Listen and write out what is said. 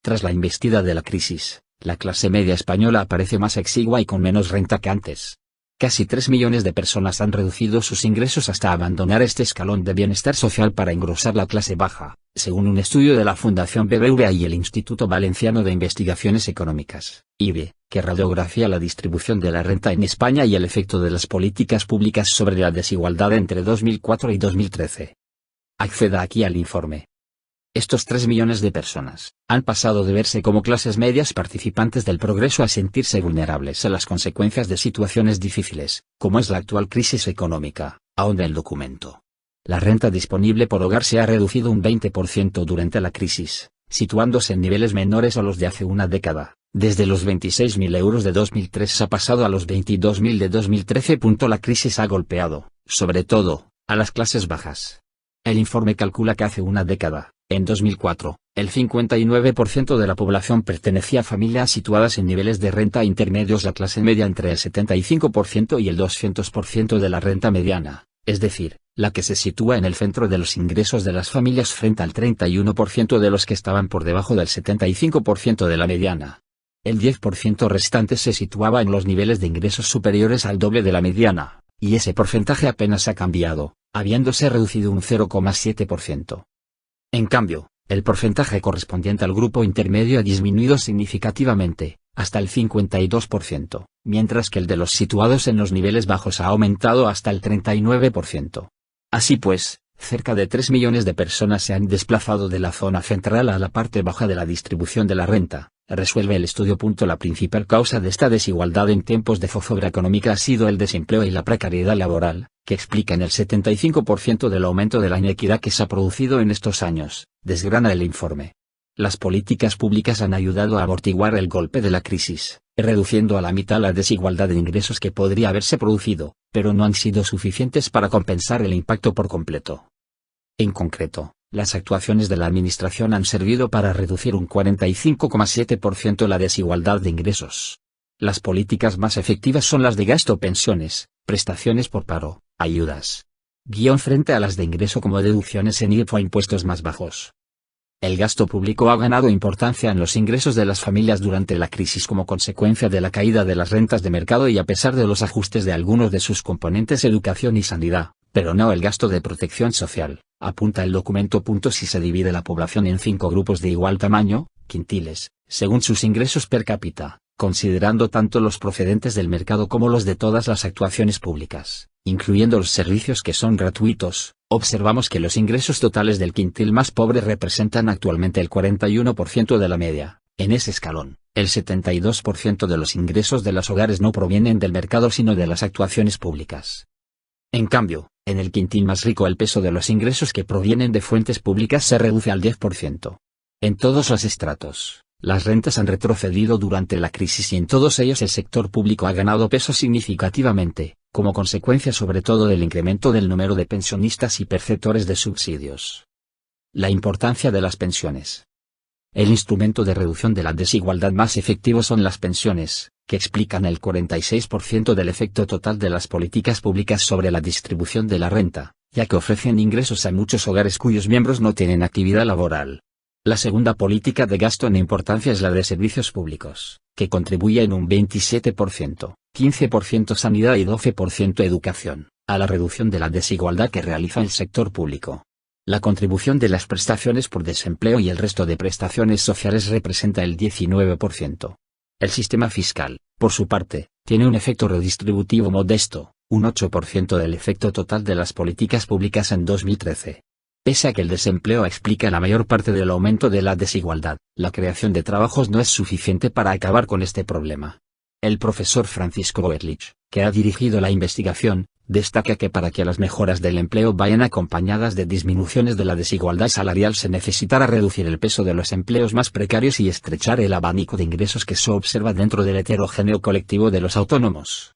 Tras la embestida de la crisis, la clase media española aparece más exigua y con menos renta que antes. Casi 3 millones de personas han reducido sus ingresos hasta abandonar este escalón de bienestar social para engrosar la clase baja, según un estudio de la Fundación BBVA y el Instituto Valenciano de Investigaciones Económicas, IBE, que radiografía la distribución de la renta en España y el efecto de las políticas públicas sobre la desigualdad entre 2004 y 2013. Acceda aquí al informe. Estos 3 millones de personas han pasado de verse como clases medias participantes del progreso a sentirse vulnerables a las consecuencias de situaciones difíciles, como es la actual crisis económica, ahonda el documento. La renta disponible por hogar se ha reducido un 20% durante la crisis, situándose en niveles menores a los de hace una década. Desde los 26.000 euros de 2003 ha pasado a los 22.000 de 2013. La crisis ha golpeado, sobre todo, a las clases bajas. El informe calcula que hace una década, en 2004, el 59% de la población pertenecía a familias situadas en niveles de renta intermedios, la clase media entre el 75% y el 200% de la renta mediana, es decir, la que se sitúa en el centro de los ingresos de las familias frente al 31% de los que estaban por debajo del 75% de la mediana. El 10% restante se situaba en los niveles de ingresos superiores al doble de la mediana, y ese porcentaje apenas ha cambiado, habiéndose reducido un 0,7%. En cambio, el porcentaje correspondiente al grupo intermedio ha disminuido significativamente, hasta el 52%, mientras que el de los situados en los niveles bajos ha aumentado hasta el 39%. Así pues, cerca de 3 millones de personas se han desplazado de la zona central a la parte baja de la distribución de la renta, resuelve el estudio. La principal causa de esta desigualdad en tiempos de zozobra económica ha sido el desempleo y la precariedad laboral, que explican el 75% del aumento de la inequidad que se ha producido en estos años, desgrana el informe. Las políticas públicas han ayudado a amortiguar el golpe de la crisis, reduciendo a la mitad la desigualdad de ingresos que podría haberse producido, pero no han sido suficientes para compensar el impacto por completo. En concreto, las actuaciones de la Administración han servido para reducir un 45,7% la desigualdad de ingresos. Las políticas más efectivas son las de gasto, pensiones, prestaciones por paro, ayudas. Frente a las de ingreso como deducciones en IVA o impuestos más bajos. El gasto público ha ganado importancia en los ingresos de las familias durante la crisis como consecuencia de la caída de las rentas de mercado y a pesar de los ajustes de algunos de sus componentes educación y sanidad, pero no el gasto de protección social, apunta el documento. Si se divide la población en 5 grupos de igual tamaño, quintiles, según sus ingresos per cápita, considerando tanto los procedentes del mercado como los de todas las actuaciones públicas, incluyendo los servicios que son gratuitos, observamos que los ingresos totales del quintil más pobre representan actualmente el 41% de la media. En ese escalón, el 72% de los ingresos de los hogares no provienen del mercado sino de las actuaciones públicas. En cambio, en el quintil más rico el peso de los ingresos que provienen de fuentes públicas se reduce al 10%. En todos los estratos, las rentas han retrocedido durante la crisis y en todos ellos el sector público ha ganado peso significativamente, como consecuencia sobre todo del incremento del número de pensionistas y perceptores de subsidios. La importancia de las pensiones. El instrumento de reducción de la desigualdad más efectivo son las pensiones, que explican el 46% del efecto total de las políticas públicas sobre la distribución de la renta, ya que ofrecen ingresos a muchos hogares cuyos miembros no tienen actividad laboral. La segunda política de gasto en importancia es la de servicios públicos, que contribuye en un 27%, 15% sanidad y 12% educación, a la reducción de la desigualdad que realiza el sector público. La contribución de las prestaciones por desempleo y el resto de prestaciones sociales representa el 19%. El sistema fiscal, por su parte, tiene un efecto redistributivo modesto, un 8% del efecto total de las políticas públicas en 2013. Pese a que el desempleo explica la mayor parte del aumento de la desigualdad, la creación de trabajos no es suficiente para acabar con este problema. El profesor Francisco Goetlich, que ha dirigido la investigación, destaca que para que las mejoras del empleo vayan acompañadas de disminuciones de la desigualdad salarial se necesitará reducir el peso de los empleos más precarios y estrechar el abanico de ingresos que se observa dentro del heterogéneo colectivo de los autónomos.